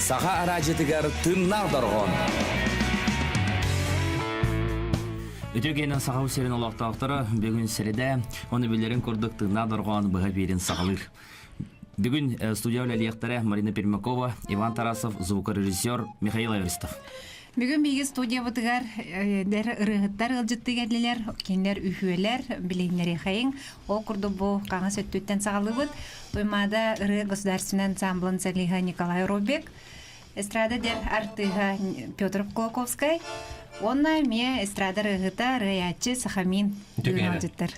Sağa aracıtıgar tınnar dorgon. Өтөгенен сағау серін олақтақтары бүгін сіреді, оны білерін көрдік тыңна дұрған бұға берін сағалыр. Бүгін студия өлелияқтары Марина Пермякова, Иван Тарасов, звукорежиссер Михаил Аверстов. Бүгін бейгі студия бұтығар дәр ұрығыттар ұлжытты кәділер, кендер үйхуелер, білейнері қайын. Ол күрді бұл қаңы сөттөттен сағалы бұд. Тоймада ұры государственный ансамблын сәліға Николай Робек, эстрада дер артыға Петр Колоковскай, онна ме эстрада рыгыта рыячы Сахамин дүгін алжыттар.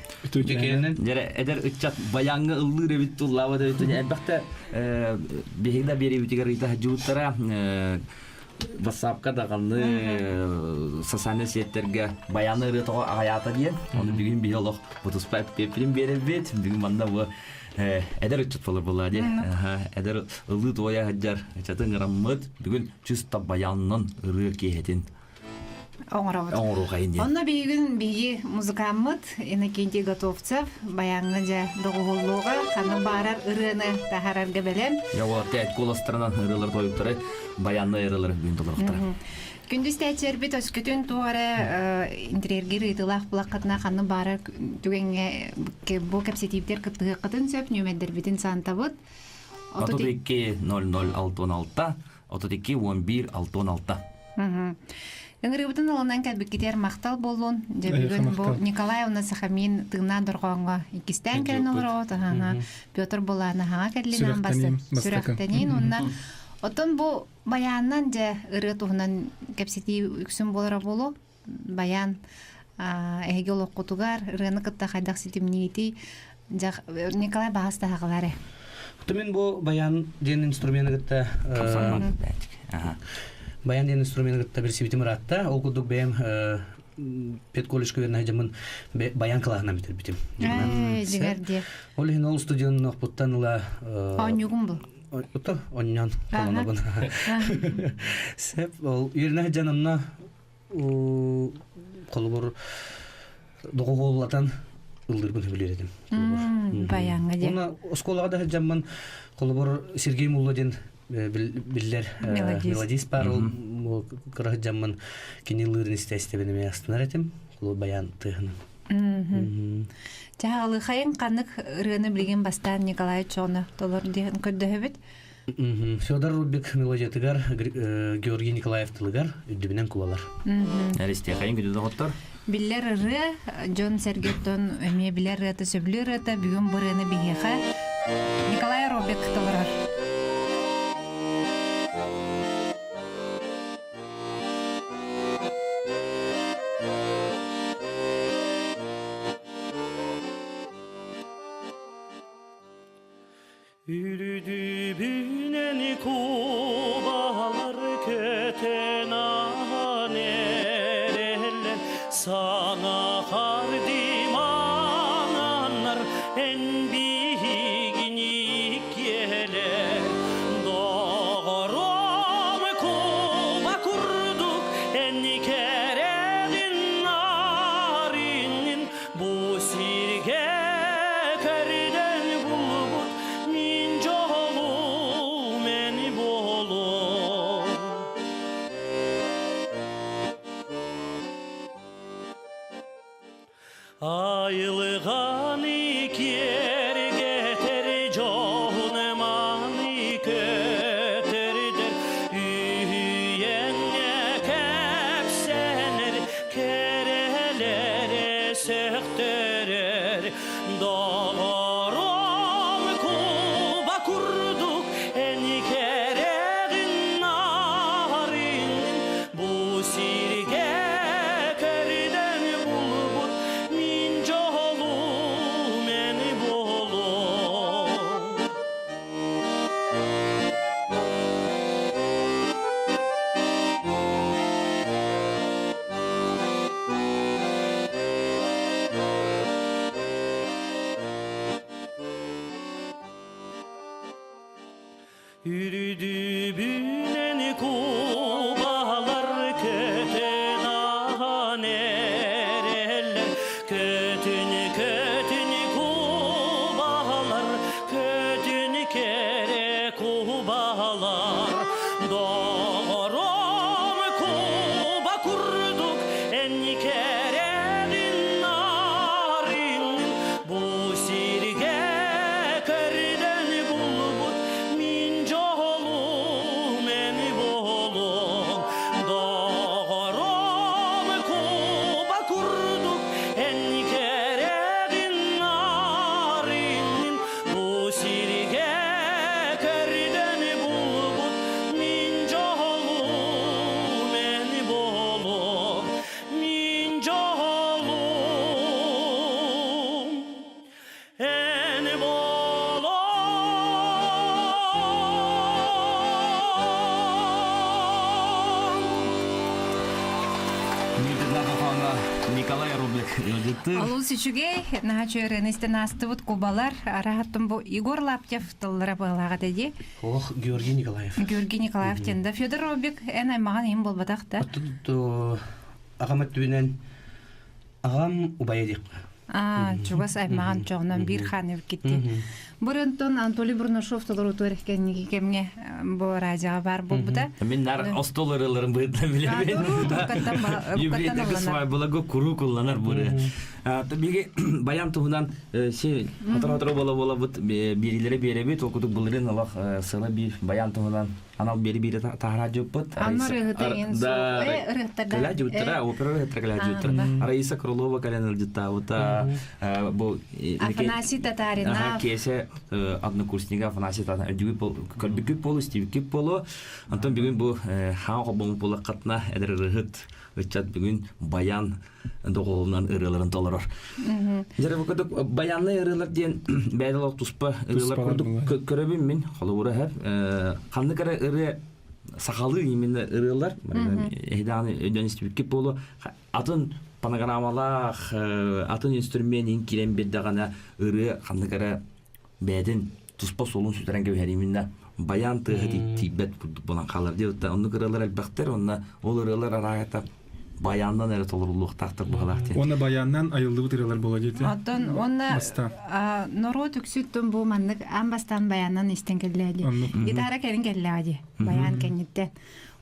Әдер үтчат баяңғы ұллы ребітті ұллауады өтіне. Әлбәқті бейгді бері өтігер ұйта жуыттара басапқа дағаны сасаны сеттерге баяны ұрытығы ағаята дейін. Оны бүгін бейолық бұтыспай пепілін берер бет. Бүгін манда бұл әдер үтчат болыр болады. Әдер ұллы туая ғаджар үтчатын ғыраммыд. Бүгін чүста баянның ұры кейетін. Оңыру қайын дейін. Онна бейгін бейгі музыкамыд, Иннокентий Готовцев, баяңғы жа доғылуға, қаны барар ұрыны тахарарға бәлем. Яуа тәйт қоластырынан ұрылар тойыптары, баянны ұрылар бүгін толырықтары. Күндіз тәйттер бет өскөтін туғары интерьергер ұйтылақ бұлаққатына қаны барар түгенге бұл кәпсетиптер қыттығы қытын сөп, нөмәддер бетін сантабыд. 32-00-616, 32-11-616. Үңірібітін олынан кәдбіккетер мақтал болуын, жәбігін бұл Николаевна Сахамин тыңна дұрғанға икістен кәрін олар оғыты, Петр боланы ғаға кәділінен басы сүрәқтенен, онна отын бұл баяннан жә ұры тұғынан кәпсеті үксін болыра болу, баян әйге олық құтығар, ұрыны қытта қайдақ сетімнейті, Николай бағасты ағылары. Мен бұл баян ден инструменті қытта Баян ден инструментті бір себетім ратта, ол күдік бәйім петколышқа верін әжімін баян қылағына бітір бітім. Жігерде. Ол ең ол студионын оқпыттан ұла... Оңюғын бұл? Бұтты, оңнян қолына бұн. Сәп, ол ерін әжанымна қолы бұр доғы қолылатан ұлдыр бұн білер едім. Баянға де. Оны осколаға да әжамын қолы бұр Сергей Мулладин Биллер мелодист бар, ол қырағы жамын кені лырын істәстебенеме астынар әтім, ол баян тұғыным. Жағалы қайын қанық ұрыны білген бастан Николай Чоны толыр дейін көрді өбіт? Федор Рубик мелодиятығар, Георгий Николаев тылығар, үддібінен күлалар. Әресте қайын күді доғыттар? Биллер ұры, Джон Сергеттон өме білер ұрыты сөбілі ұрыты бүгін бұрыны бігеға Николай Робек толырар. Yürüdü bünen kubalar köten anereller sana hardim ananlar en bihiginik yeler doğrum kuba kurduk en keredin narinin bu sirge kerden bulbut Ayılğan iker getir canıman köter der Üyenne kepsener kerelere söktürür Doğrum kuba kurduk en kereğin narin Bu sirge kerden bulbut Yürüdü bünen kubalar köten anereller Kötün kubalar kötün kere kubalar Doğrom kuba kurduk en keredin narin bu sirge kerden bulbut min jolum en bolum Doğrom kuba kurduk en keredin narin bu sirge kerden bulbut min jolum en bolum min jolum en bolum Николай Рублик எழுதிட்டு Алу сичуге на чөйренесте настыбыт кубалар арахаттым бу Егор Лаптев тыллара балага деди. Ох, Георгий Николаев. Георгий Николаев тенде Федор Робик эн аймаган им болбатак да. Отту агамат түбүнен агам убайдик. Чугас аймаган чогнан бир ханып кетти. Бурунтон Анатолий Бурнашов тыллар өтөреккен кемге бу радиога бар болбуда. Мен нар остоларыларын быйда билебен. Еврейлерге свай булагы куру кулланар буры. Биге баян туһунан се хатыр бола бут берилере беребет окудук булырын Аллах сыла бир баян туһунан анал бери тахара жоппут. Кала жутра опера кала жутра. Раиса Крылова каляныл жутта ута бу Афанасий Татаринов. Кесе однокурсника Афанасий Татаринов көлбүкүп болу стивкип болу. Антон бүгүн бу хан кобун булакатна эдер рыгыт Өтчат бүгін баян доғолынан ырыларын толырыр. Жәрі бұқыдық баянны ырылар дейін бәйдалақ тұспа ырылар көрдік көребім мен. Қалы ұра әр. Қанды кәрі ыры сақалы еменді ырылар. Әйдағаны өйден істебеккеп болу. Атын панограмалақ, атын инструментін керен бердіғана ыры қанды кәрі бәйдін тұспа солын сүтерен кәуәр баян тыгы тибет болан қалар дейді. Оны ырылар әлбәқтер, ол ырылар арағата баяндан әрі толырлық тақтыр бұғалақ дейді. Оны баяннан айылды бұтыралар бола дейді. Атын, оны нұру түксүттін бұл маңдық амбастан баяннан істен келләді. Гитара кәнін келләді, баян кәнеттен.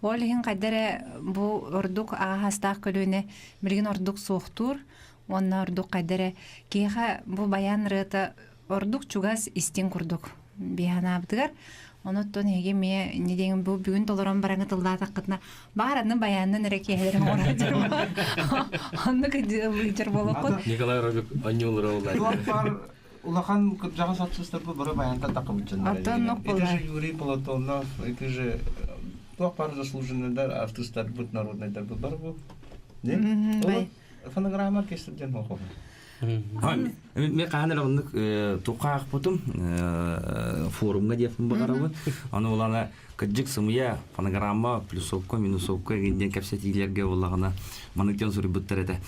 Ол ең қадары бұл ұрдық ағастақ көліне бірген ұрдық соқтур, оны ұрдық қадары кейға бұл баян рыты ұрдық чугас істен күрдік. Бияна абдығар. Оноттон еге ме недеген бұл бүгін толырын бараңы тылда таққытына бағаранның баянның әрек елерін орадыр. Онды көділігдер болу құд. Николай Робик аннелыр олай. Улахан жаға сатсыздар бұл бұры баянта тақым үшін. Аттан нұқ болар. Это же Юрий Платонов, это же туақ бар заслуженныйдар, артистар бұд народныйдар бұл бар бұл. Не? Фонограмма оркестрден оқы. Мен қағаныр ондық тұқақ бұтым форумға дефін бұғарабы. Оны оланы күджік сымыя фонограмма, плюсовка, минусовка генден кәпсетейлерге олағына манықтен сұры бұттар әді.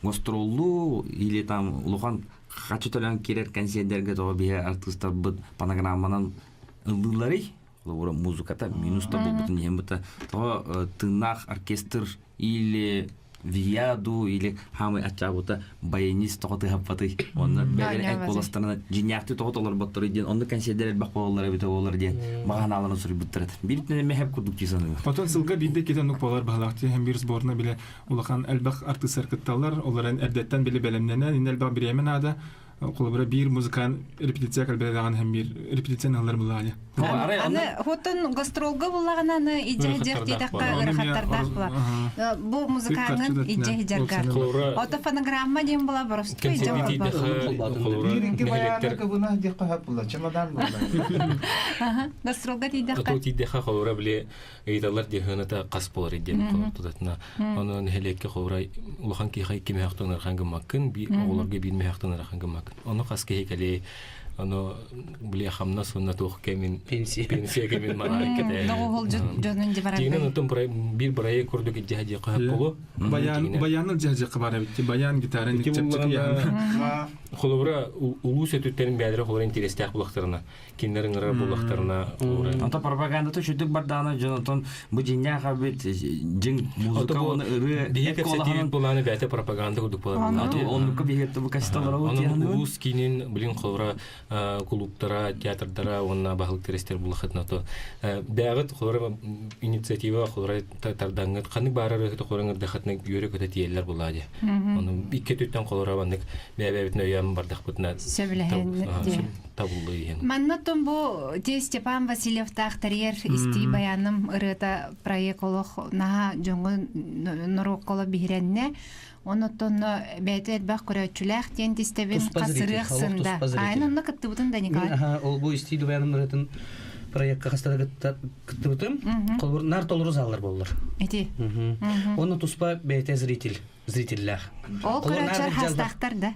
Гостролу или там ұлыған қачы төлен керер консердерге тоға бейе артистар бұд фонограмманан ұлдылары. Олы музыката минуста бұл бұтын ем бұта. Тоға тыңнақ оркестр или вияду или хамы ачабута баянист тоғыты хаппаты. Оны бәлері әк боластарына жиняқты тоғыталар баттары ден. Оны консердер әлбақ болалар әбеті олар ден. Маған аланы сұры бұттырады. Бірітіне мәхәп күрдік дейсаны. Потон сылға бейді кетен ұқ болар бағалақты. Hem bir сборына біле ұлақан әлбақ артыстар кытталар. Оларын әрдеттен біле бәлемнені. Ен әлбақ бір емен ада. Қолыбыра бір музыкан репетиция кәлбелеген hem bir репетицияны алар бұлады. Аны хотын гастролга буллагананы иҗаһидәк дидәккә рәхәттәрдәк була. Бу музыканың иҗаһидәккә. Ата фонограмма дигән була просто иҗаһид. Биринки баяны кыбына дикка хап була, чемодан була. Гастролга дидәккә. Кату тидәха хавра биле әйтәләр дигәнәтә кас булыр идем тотатна. Аны һәлеккә хавра улхан ки хай киме хактан архангы макын, би оларга билме хактан архангы макын. Аны каскә һәкәле аны биле хамна сонна тох кемин пенсия кемин маракет. Ногол җонын ди барам. Дигән антон бир барай күрдек иҗаһидә кап булу. Баянның җаһидә кабара бит. Баян гитарын чык холобра улус өтүттерин бәдре холора интерестяк булактарына, киндерин ыры булактарына холора. Ата пропаганда то шүтүк барданы жонотон бу жиння хабит жин музыка оны ыры Бие кепсетип буланы бәте пропаганда курдук булар. Ата онука бигетте бу касталар ут Анын яны. улус кинин билин холора клубтара, театрдара онна багылык терестер булахатна то. Бәгыт холора инициатива холора тардаңыт каны барары холора дахатны йөрө көтө тиелләр булады. Аны икке төттән холора бандык бәбәбит нөям бардак бутна. Сөбіләген. Табылды ен. Маннатон бу те Степан Васильев тахтарьер исти баяным ырыта проект олох наha жоңго нороккола биренне онотон бәйтет бак көрөчүләк тен дистебин касырыксында. Айнонна кыттыбытын да Николай. Ол бу истиди баяным ырытын проектка хастада кыттыбытым. Колбур нар толуру заллар болдур. Эти. Оны туспа бәйте зрительлер. Ол көрөчөр хастактар да.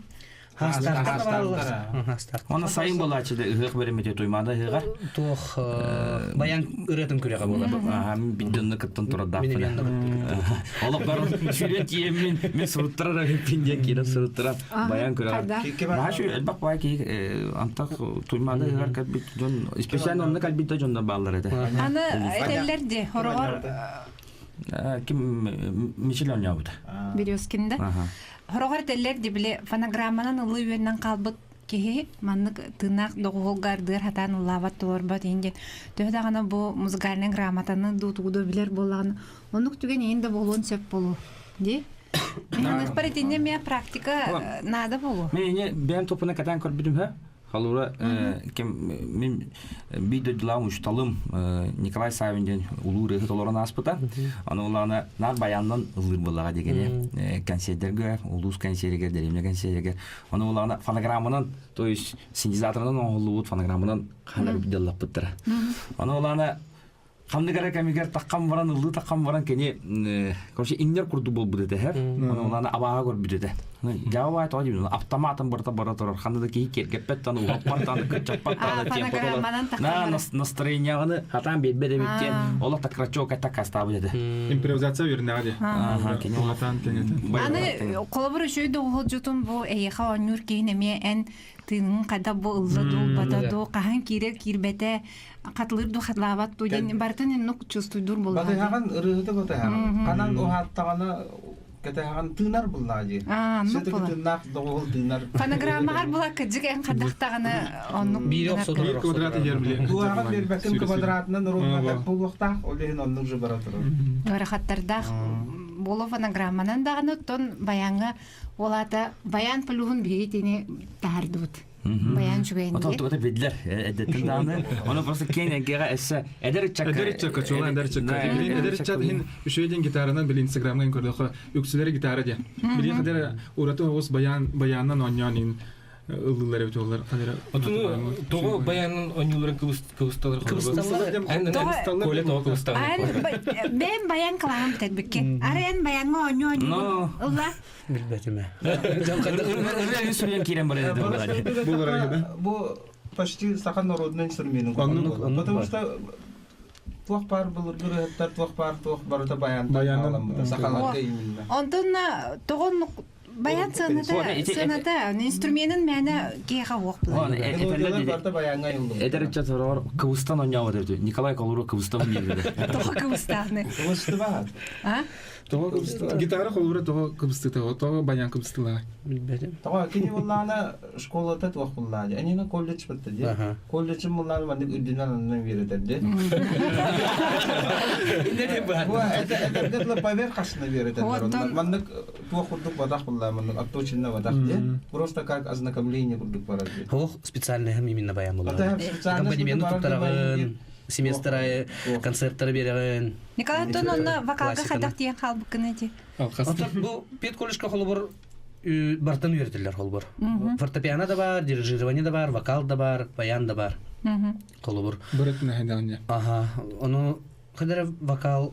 Оны сайын болачы да ыгык беремете туймада ыгар. Тох баян ырытын күрәгә була. Мен бидонны кыттын турада. Олоклар шүрен тиемин мен суруттара пинден кире суруттара баян күрә. Нашу элбак бай ки антак туймада ыгар кабит жон специально онны калбитте жонда баллар эте. Аны этелерди хорогор Ким Мишель Ньяуд. Берёскинде. Хорогор этелерди биле фонограмманан ылы үйөннөн калбыт кеһи маннык тынак догулгардыр хатан лават торбат инде төдагана бу музыкальный грамотаны дутугу билер болган онук түген энде болгон сөп болу ди мен паритинде ме практика надо болу Мен бен топуна катан көрбүдүм ха Халура кем мен бидодлам ушталым Николай Савинден улуры толорон аспыта аны улана нар баяндан ылыр булага дегене концерттерге улус концерттерге деремне концерттерге аны улана фонограмманын то есть синтезаторунан оңулуут фонограмманын калар бидаллап буттара аны улана Хамдыгара камигар таккан баран ылды таккан баран кене короче иңнер курду болбу дете ха аны улана абага көрбү дете жаба тоди автоматом барта баратор хандыда ки кергеппеттан улаппартан кычаппаттан темпо на настроенияганы хатан бетбеде биттен ола такрачок атакаста дете Импровизация вернады. Ага, кене Улатан теңете. аны колобур шөйдө ол жутун бу эйха онюр кейнеме эн тын када бу ылды бададу кахан кирер кирбете катылыр ду хатлават ту ден бартын нук чувствуйдур болду. Батыган ырыгы батыган. Канан о хаттаганы кетеган тынар булнажы. Сөтүк тынак догол тынар. Фонограммалар була кыжык кадактаганы онук Бири оксодор. Bir kvadrata yer bile. Дуаган бербекин квадратынан рулмада булукта олеген оннук же баратыр. Варахаттарда боло фонограмманан даганы тон баянга олата баян плюгун биритини тардут. Баян жүгенде. Отоктота бидлер эдеттен даны оны просто кенегега эссе эдерчак Эдерчак чола эдерчак. Эдерчак хин үшөйден гитаранан бил Instagram'dan көрдө. Үксүлөр гитара де. Билин кадер ураты ос баяннан оньянин ыллылар бит олар кадер. Отуну того баянын онюларын кыбысталар. Коле того кыбысталар. Мен баян кылам тетбикке. Арен баянга оньон. Улла. Билбетиме. Сүрен кирен бар эде. Бу почти стахан народный инструмент. Потому что туах пар булгыр хаттар туах барыта баян сахаларга именно. Онтон тогон баян сынада инструментин мәне кега ок була. Барыта баянга юлду. Эдерчак сорор кыбыстан оньяу деди. Николай Колуру кыбыстан бирди. Тога кыбыстаны. Кыбысты бар. А? Гитара холура того кыбысты того баян кыбыстыла. Билбетим. Тага кини буллана школада туах буллады. Анина колледж битти де. Колледж булланы мандык үдүнөн берди де. Бу это гытлы поверхностно берди. Мандык туах курдук бадах булланы, мандык отточинна бадах де. Просто как ознакомление курдук барады. Хох специальный именно баян була. Это специально Аккомпанемент туттарагын, семестры, концерттары береген. Николай Антоновна вокалга хадак тиен халбыкын эти. Ата бу пет колледжка холбор бартан үйрөтүлөр холбор. Фортепиано да бар, дирижирование да бар, вокал да бар, баян да бар. Холбор. Бөрөтүнө хайдаган. Ага, ону кадер вокалы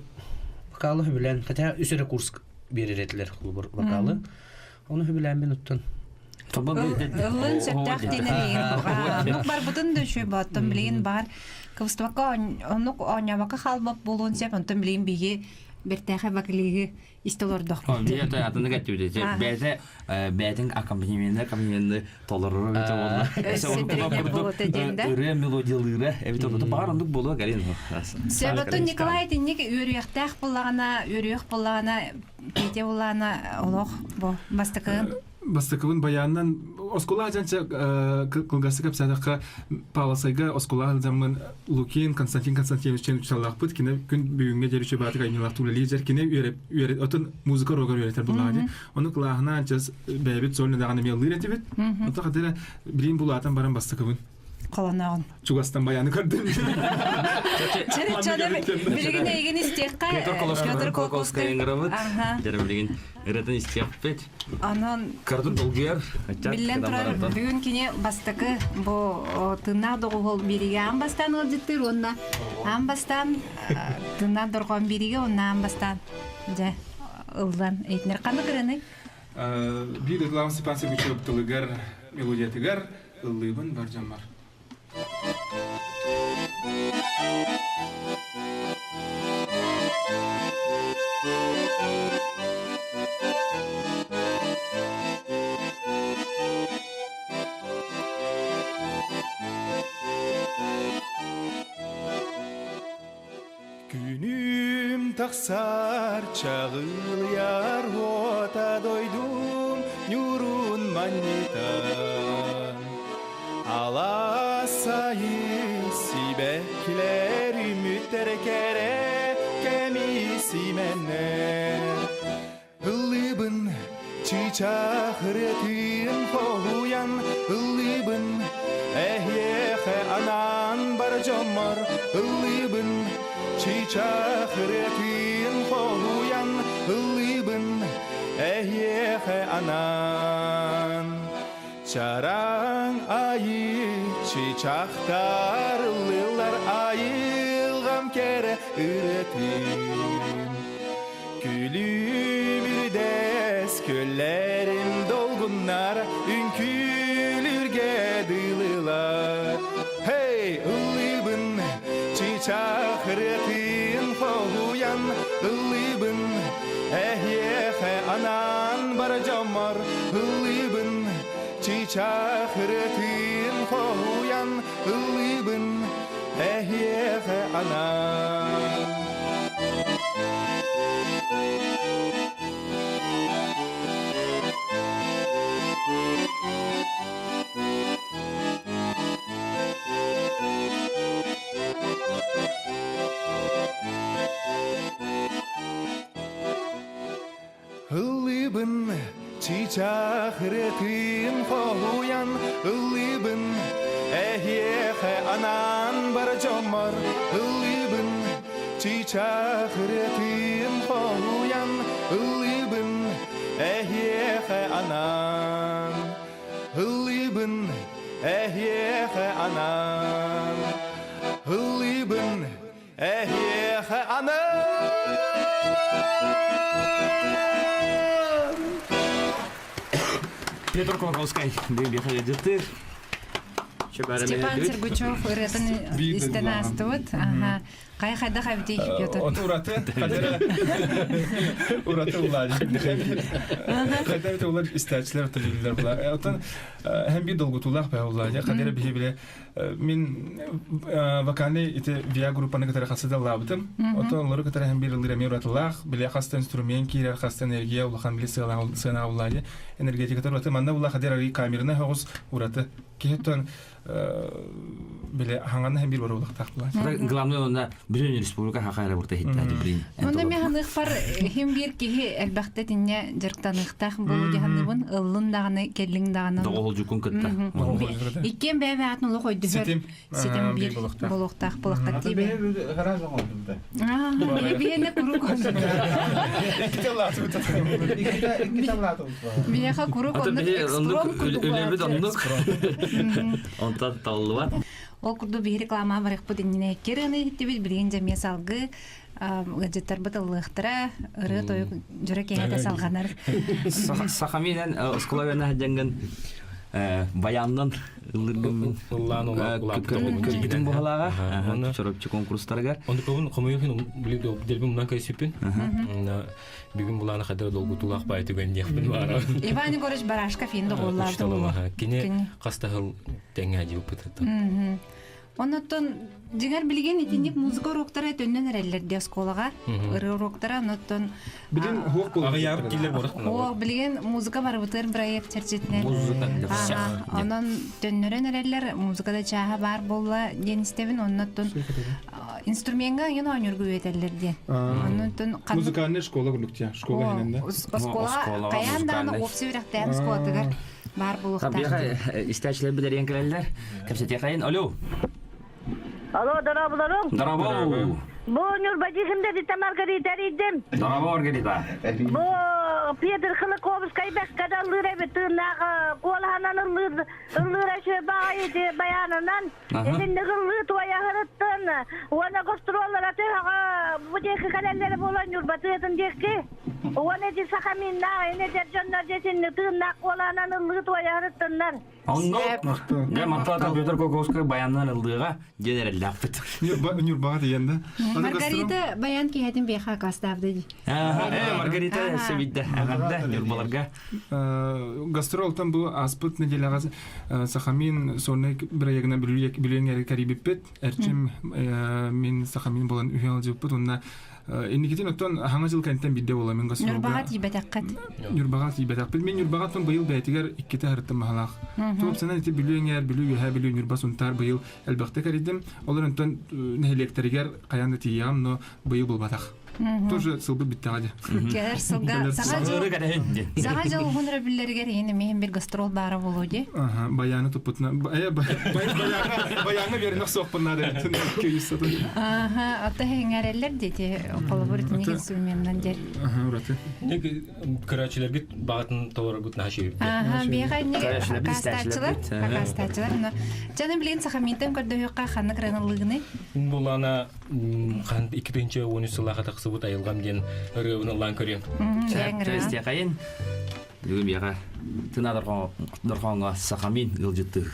билен, хотя үсөрө курс берилетилер холбор вокалы. Ону билен мен уттун. Ылын сөптак денелейин. Нук бар бутын дөшө баттым билейин бар. Кыбыстыбакка онук онябакка халбап болуун сеп онтон билейин биги бертәхә баклыгы истолордох. Бия той атыны гәтүде. Бәте бәтин аккомпанементы толорор бите болла. Үре мелодиялары эбит орда барындык болу галин. Себатон Николай тинник үрүяктах буллагана пете буллагана олох бу бастыкын. Бастыковын баяннан оскола жанча кылгасы капсадакка паласайга оскола замын Лукин Константин Константиновичтен учаллакпыт кине күн бүгүнгө жерүчө баатыга айнылак тулали жер кине үйрөт отун музыка рогор үйрөтер булады. Ону кылахына жаз бэбит зольны даганы мелдыр этибит. Ота кадера билим булатан баран Бастыковын. Колонагын. Чугастан баяны көрдүм. Билигин эгин истекка. Петр Колоколская ингравыт. Жарым билигин эрэтен истекпет. Анан Кардын долгер. Билен турар бүгүн кине Бастыкы бу тына догол бириге амбастан ылдыттыр онна. Амбастан тына доргон бириге онна амбастан. Же ылдан эйтнер кандай кырыны? Бир главный спонсор бүчөп тылыгар мелодия тигар ыллыбын бар жамар. Günüm taksar çağıl yar ota doydum yurun manitan alasayı sibekler mütterkere kemisi menner ıllıbın çiçahretin kohuyan ıllıbın ehyehe anan barcamar ıllıbın çiçahretin kohuyan ıllıbın ehyehe anan Çarang ayı çiçaktar ıllılar ayılgam kere üretim Gülü bir des köllerim dolgunlar ünkülürge dılılar Hey ıllıbın çiçakretin kohuyan ıllıbın ehyehe anan barcamar ıllıbın çiçakretin kohuyan ıllıbın ehyehe anan ıllıbın çiçakretin kohuyan ıllıbın ehyehe anan barcamar ıllıbın çiçakretin kohuyan ıllıbın ehyehe anan ıllıbın ehyehe anan ıllıbın ehyehe anan Петр Колоколскай, беха едетtir. Степан Сергучев ыратын истенастыбыт. Ага. Кай хайда хабити Петр. Ураты, ураты улады. Кайда улады истәчләр тилеләр була. Отан һәм бит долгутулах ба улады. Кадәр бие биле мин вокальный ите виа группаны катара хасыда лабытым. Отан лары катара һәм бир лирә миратулах, биле хаста инструмент кирә, хаста энергия улахан биле сына улады. Энергетика катара манда улах кадәр ри камерны хагыс ураты. Кеттен биле ханганы һәм бир бар улах тахтылар. Главное онда Брюн республика хакайра бурта хиттәди брин. Онда механик бар һәм бир киһи әлбәттә тинне җыртаныктах булу җаһанныбын ыллын даганы келлин даганы. Догол жукун кытта. Иккен бәбә атны лохой дихер. Ситем бир булуктах булакта тибе. Гаража oldu. Биене курук. Биеха курук Онта таллыва. Ол курду бир реклама бар их подинне керене тибит билген жаме салгы гаджеттер бытылыктыра ыры той жүрөк эте салганар. Сахаминен сколавена хаҗанган баяннан ыллыргын Уллан улаапты көптүн бухалага чоропчу конкурстарга. Онда көбүн комуйхин делбим мунан кайсыппин. Бүгүн буланы кадыр долгутулак байтыгын дияппин бара. Иван Егорович Барашков енді оларды ол. Кене кастахыл теңе жибып бытты. Онотон жигер билген итинеп музыка уроктары төннөн эрелерде школага. Ыры уроктары онотон Бидин хук бол. Ага ябып килер барат. О, билген музыка бар бутыр проект чертетне. Онон төннөрөн эрелер музыкада чаха бар болла денистебин онотон инструментга yana ойнургу өтелерде. Онотон Музыкальная школа гүлүктя, школа хененде. Школа каянданы опсибирактан школатыгар бар булуктар. Табига истәчләр белән келәләр. Кәпсәтә кайын. Алло. Алло, дарабуларым. Дарабо. Бу Нурбадихимде дита Маргарита ридим. Дарабо Маргарита. Бу Петр Хылыковский бәккәдә лырабы тынага колхананы лырачы байды баянынан. Эндеге лыр туя хырыттын. Уна гастроллар атага бу дехи каләләре була Нурбадихим дехи. Уна ди сахаминна, эне дәрҗаннар десен тынна колхананы лыр туя хырыттыннар. Не матата Петр Коковский баяннан ылдыга генераллапты. Нюрбага дигәндә. Маргарита баян киһәтин беха кастабды. Маргарита Севидда аганда Нюрбаларга. Гастролтан бу аспыт неделагаз Сахамин сонны бирәгенә билгән Карибиппет, әрчим мин Сахамин булан үһәл җыппыт онна Иникитин оттон хаңа жыл кенттен бидде бола мен гастролга. Нурбага тибетаккат. Нурбага тибетак. Мен Нурбагатын быйыл бәйтигәр 2 тәртә махалак. Топ сенә итеп билгәнгәр билү Нурбасунтар быйыл әлбәттә кәридем. Олар онтон нәһилектәргәр каянда тиям, но быйыл булбатак. Тоже сылбы биттәгә. Кәр сылга сага жыл гонра билләргә яны мен бер гастрол бары булуды. Ага, баяны тупутна. Баяны берне сокпыннар дип көйсәтә. Ага, ата хәңәрәләр дите, коллаборатив инструментнан дер. Ага, ураты. Неге көрәчләргә багытын товар гутна хаши. Ага, бега не кастачылар, но җаны белән Сахаминтен көрдөгә ханны кранлыгыны. Булана хан 2-нче 13 сылага тақсыбыт айылгам ген рыуны лан көрем. Сәттәстә кайын. Бүгін бияға тына дорғанға Сахамин ылжытты.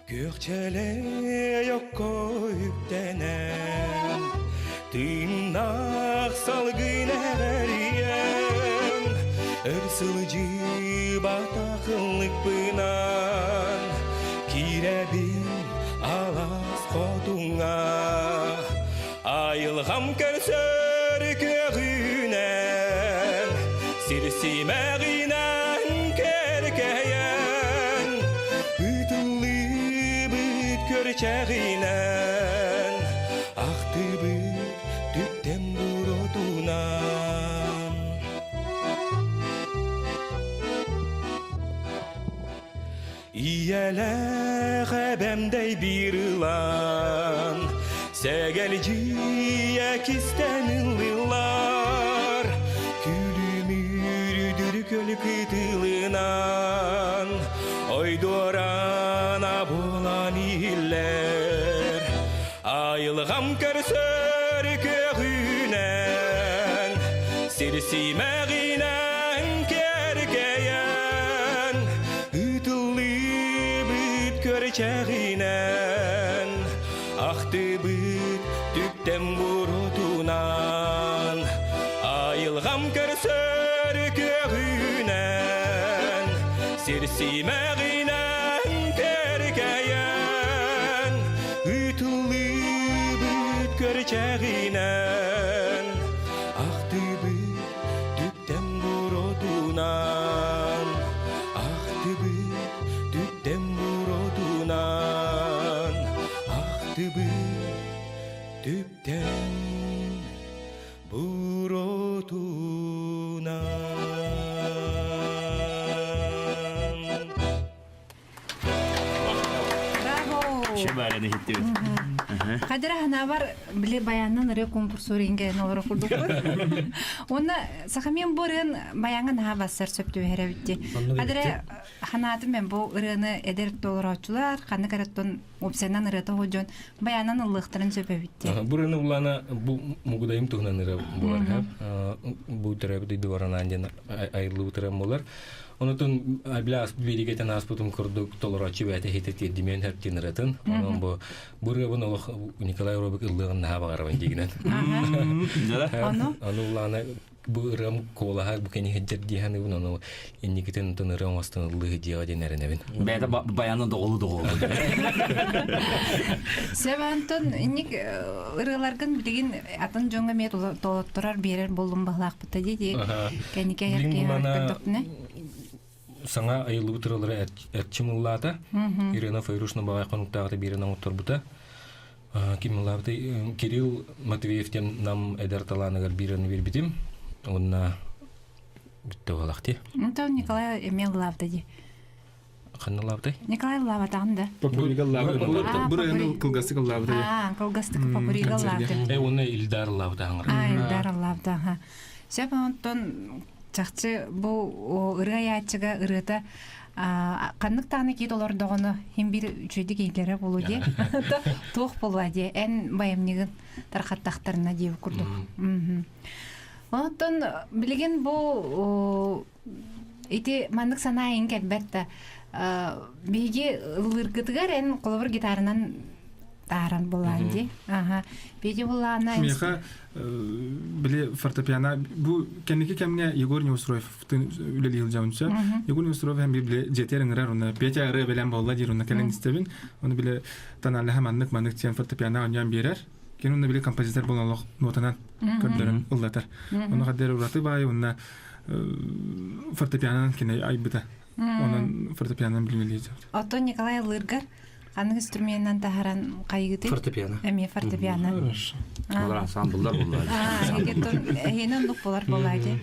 Gökçele yok koyuktenen Tırnak salgına veriyem Örsılıcı bataklık pınan Kirebin alas koduna Ayılgam körsör köyünen Sirsimeğinen kerkeyen Ütülü körçeğinen Aktı bir tüpten burodunan İyele gebemdey bir lan Segelciye kistenililar Külümürdür köl kıtılınan Oydorana bulan iller Ayılgam körsör köyünen Sirsimeğinen kerkeyen Ütülü büt körçeğinen Aktı büt tüpten burutunan Ayılgam körsör köyünen Sirsimeğinen kerkeyen Ütülü büt körçeğinen Aktı büt tüpten burodunan Aktı büt tüpten burodunan Aktı büt tüpten burodunan Шабараны хиттебит. Кадра хана бар биле баяннан ре конкурсу ринген олар курдук. Оны сахамен борын баянган ха басар сөптү беребитти. Кадра ханаты мен бу ырыны эдер толорочулар, каны караттон опсенан ырыта хожон баяннан ылыктырын сөпебитти. Бураны улана бу мугудайым тугнан ыры булар. Бу терапия дворанан ден айылы утрам булар. Онотон абляс биригетен аспутум курдук толорочу бете хитет димен хаттин ратын. Онон бу бурга буны Николай Робик ылыгын на багарван дигинен. Аны улана бу рам колаха бу кени хеджер диханы буны инникетен тон рам астын ылыгы дига денеренебин. Бәдә баянны доголу. Севантон инник ырыларган билген атын жоңга мет толоттурар берер болдум баглак бутта диди. Кенике ярке Саңа айылы бұтырылары әтчіміллата. Ирина Файрушна бағай қонуқтағыты берінің ұттырбыта. Кирилл Матвеевтен нам әдір таланығыр беріні бербетім. Онына бітті олақты. Онтау Николай Эмел лавды де. Қанны лавды? Николай лаватағында. Папурига лавды. Бұрайының қылғастық лавды. Қылғастық папурига лавды. Оны Илдар лавды аңыр. Илдар лавды. Сәп онтон Чакчы бу ырыячыга ырыта каннык таны кит олар догону хим бир үчөйдү кейлери болу де. Тох болу де. Эн байымнигин таркаттактарына деп курдук. Онтон билген бу ити мандык санайын келбетте. Биги ылыргытыгар эн колобур гитарынан таран болан де. Биги булана. Меха биле фортепиано бу кенеке кемне Егор Неустроев үлели жылжаунча. Егор Неустроев hem биле жетереңрер уна Петя ре белән болла дир уна келен истебин. Уны биле таналла һәм аннык тен фортепиано ойнан берер. Кен уны биле композитор булалык нотанан көрдөрөн ыллатар. Уны гадер ураты бай уна фортепиано кине айбыта. Онун фортепиано билмели. Ото Николай Лыргар Анын инструментынан тахаран кайгыты. Фортепиано. Эми фортепиано. Олар ансамблдар булар. Эгетон хенен нук болар болайды.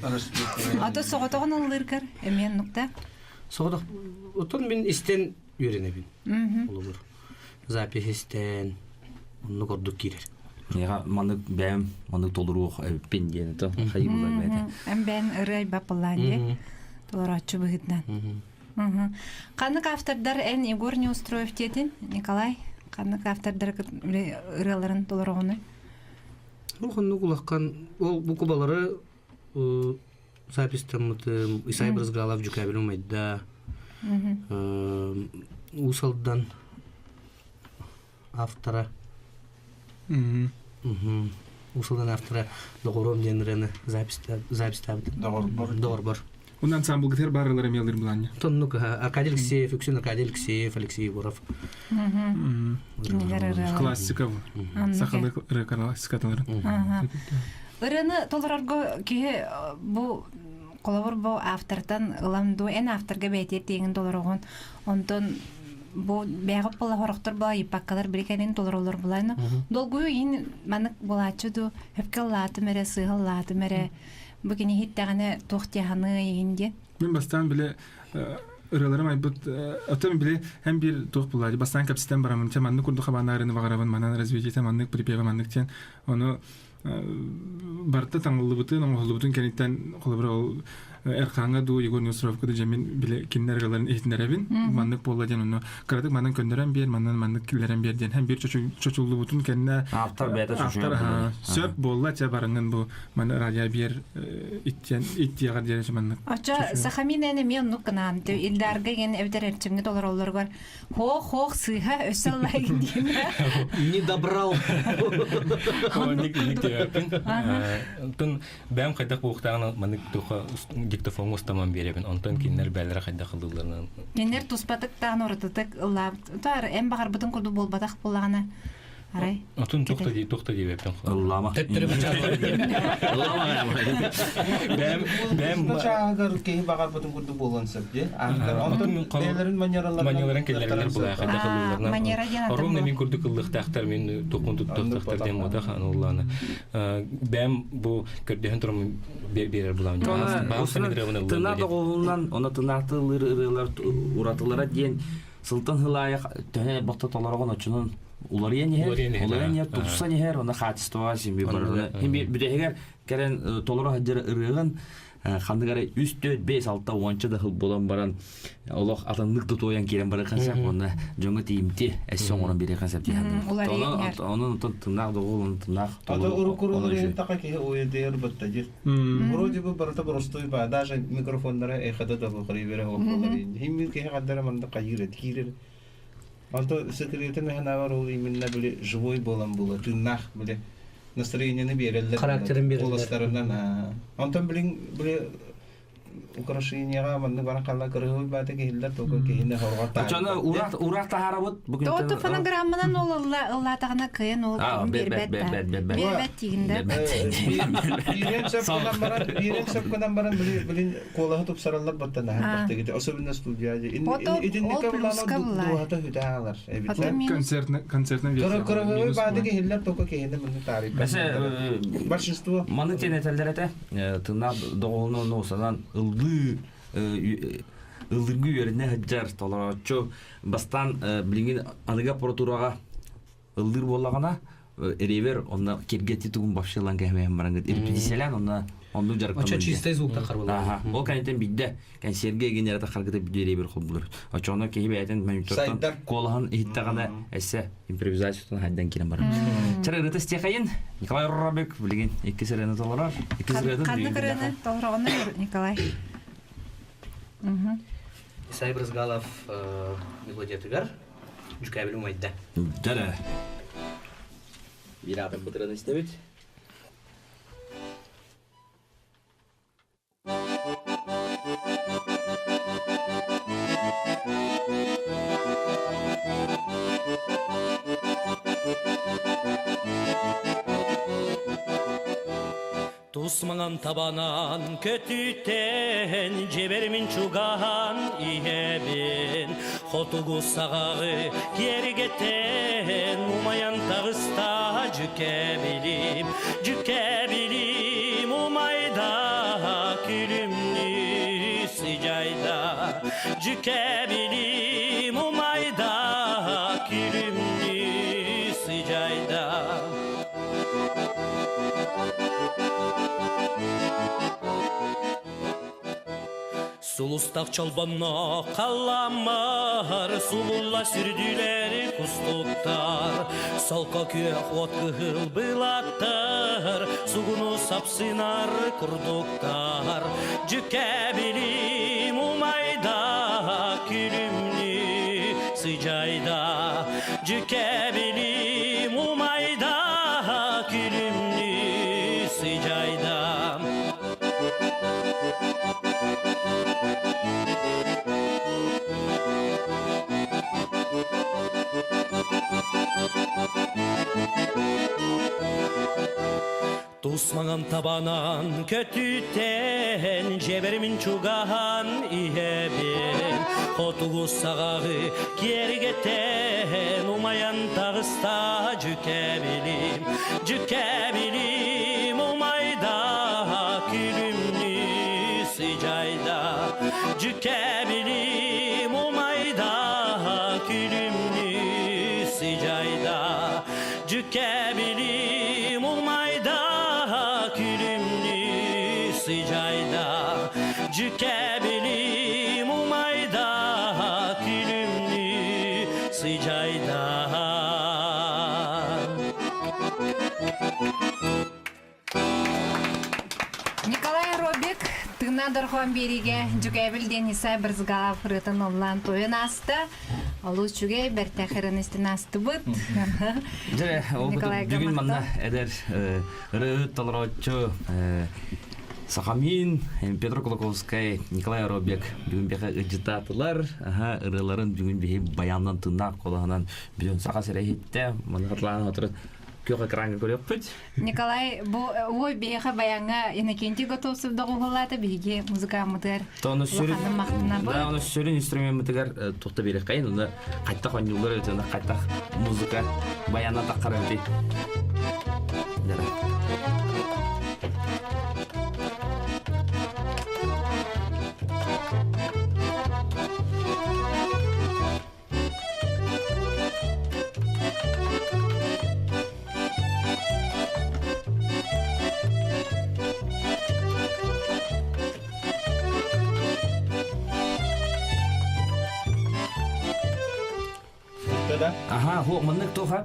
Ата соготогон ылыргар эмен нукта. Соготок. Отон мен истен үйренебин. Олор. Записистен онну көрдүк кирер. Яга маны бәм, маны толурук пенден то хайбулар бәдә. Эм бен ырай бапаланде. Толорачы быгытнан. Канык автордар эн Егор Неустроев тетин, Николай, канык автордар ыраларын толорогону. Улханны кулаккан, ол бу кубалары запистамыты Исай Брызгалов жүкәбілу майда. Усалдан автора. Усалдан автора Догором денірені запистабыты. Догорбор. Он ансамбл гитар барлары мелдер буланны. Тоннук Аркадий Алексеев, Юксин Аркадий Алексеев, Алексей Егоров. Классика. Сахалы классикалар. Ырыны толорорго ки бу колобур бу автордан ыламду эн авторга бетер деген толорогон онтон бу бягып бола хорохтор бола ипаккалар бирекенин толоролор булайны. Долгую ин манык булачыду хепкаллаты мере сыгаллаты мере Бugün hittagane toxtiyahını indi. Мен бастан биле ыраларым айбыт атым биле hem bir тоқ булады. Бастан капситен барамын. Чаманны курду хабанарыны багарабын. Манан развитие маннык припева манныктен. Оны барта таңылыбытын, оңғылыбытын кенеттен қолыбыр Эрханга ду Егор Неустроевка да жамин биле киннергаларын ehtinеребин. Маннык болладен оны. Карадык манан көндөрөн бер, манан маннык киллерен берден. Hem bir чочулубутун кенне автор бета автор сөп болла ча барыңын бу мана радио бер иттиягар жереш маннык. Ача сахаминене мен нукнам. Илдарга ген эвдер эрчимге долар бар. Хох сыха өсөллайын дейм. Не добрал. Тон бәм кайдак буктаган маннык туха диктофон устаман беребин. Онтон кинер бәләре кайда кылдыларны. Кинер туспатык тагын ортатык лап. Тар эм багар бутун курду болбатак буллагана. Арай. Отун тохта ди вептен. Аллама. Бәм чагыр ки багар бутун курду болгон сәпте. Онтон нелерин манералар келлерлер була кайда кылдыларны. Орумны мин курду кылдык тактар мен токун туттактар дем мода ханулланы. Бәм бу көрдөн турум берер булам. Тына доголунан, оны тынакты ырылар уратылара ден сылтан хылая төне бакта толоргон очунун улария не тупса нехер она хатистоа симби бар. Химби бидегер керен толора хаджар ырыгын хандыгары 3-4-5-6 онча да хыл болан баран олох атаннык тутуян келен бары концепт онда жоңго тиимти эссен онун бере концепт дигән. Онун тынак догул тынак. Ата урукурун така ки ойдер баттажир. Вроде бы барата простой ба даже микрофоннары эхада да бухри бере олар. Химми ки хаддара манда кайыр тирер. Ата секретен ханавар ул именно биле живой болан була. Тынак биле настроениени берелер. Характерин берелер. Голостарынан. Антон биле украшенияга мында бара калла кырыгы бата килдер токо кийине хоргата. Чана урак тахарабыт бүгүн. То фонограммадан ол ылла тагына кыйын ол бербет тигинде. Бирен сапкадан баран билин колага туп сараллар баттана бактыгы. Особенно студияда. Идинника булана дуата хүтаалар. Концертный версия. Кырыгы бата килдер токо кийине мында тарих. Большинство Маны тенетелдерете тына доголну носадан ылды ылдыргы үйеріне хаджар толорочу бастан билingen аныга протурага ылдыр боллагана эревер онна кергети тугун башылан кемем барангыт ирпидиселен онну жаркан. Очо чистой звуктар карбалар. Ага. Ол канетен бидде. Кан Сергей генерата харгыта бидеребер холбулар. Очоно кебейтен менчоттан колхан иттагана эссе импровизациятан хайдан кирен бар. Чарыгыта стехайын Николай Робек билген 2 серена толорар. 2 серена. Каны кырыны толоргоны Николай. Исай Брызгалов мелодия тыгар. Жүкәбел умайда. Дара. Бир адам бутыраны истебит. Тусмаңан табанан көтүтен жебермин чуган иебин хотугу сагагы кергетен умаян тагыста жүкебилим умайда күлүмнү сыжайда жүкебилим умайда күлүмнү сыжайда Сулустак чолбонно каламар, сулула сүрдүлер кустуктар. Солко күйөк от кыгыл былаттар, сугуну сапсынар курдуктар. Жүкебилим умайда, күлүмнү сыжайда. Жүкебилим умайда, күлүмнү сыжайда. Тусмаңан табанан көтүтен жебермин чуган иебин хотугу сагагы кергетен умаян тагыста жүкебилим умайда күлүмнү сыжайда жүкебилим умайда күлүмнү сыжайда жүкебилим умайда күлүмнү сыжайда жүкебилим умайда күлүмнү сыжайда Николай Робек тына дорхон бериге жүкебилден Исай Брызгалов рытын оллан тойын асты. Алу чугей бертахырын истин асты быт. Жere, бүгүн манна эдер рыт толорочу Сахамин, Петр Колоковский, Николай Робек бүгүн беха ыжытатылар, ырыларын бүгүн беха баяндан тынак коланан бүгүн сака серехитте, мандырлан отурут көк экранга көрөп бүт. Николай, ой беха баянга энекенти готовсуп догулаты биге музыка мыдыр. Тону сүрүн. Да, оны сүрүн инструментигер токто берек кайын, онда кайта хонюлар өтөндө кайта музыка баяндан таккар өтөй. Жара. да? Ага, хо, мындык тоха.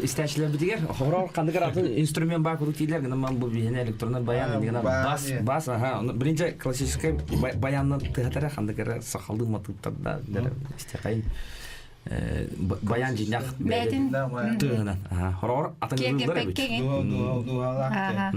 Истәчләр битигер. Хорал кандыгар аты инструмент бар крутилер, гына мен бу бихне электронный баян дигән бас, ага. Беренче классический баянны театр кандыгар сакалды матыттарда истәкәй. Баян җинәк. Бәтин. Тыгына. Ага, хорал атын булдыра бит. Ага.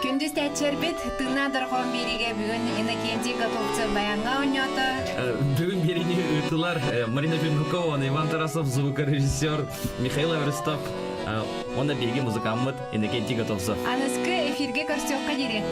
Күндүз тәчербит тына дырган бериге бүгүн Иннокентий Готовцев баянга ойноты. Бүгүн берини ытылар Марина Пимрукова, Иван Тарасов, звукорежиссер Михаил Аверстов. Он береги музыкаммыт Иннокентий Готовцев. Аныскы эфирге көрсөккө жери.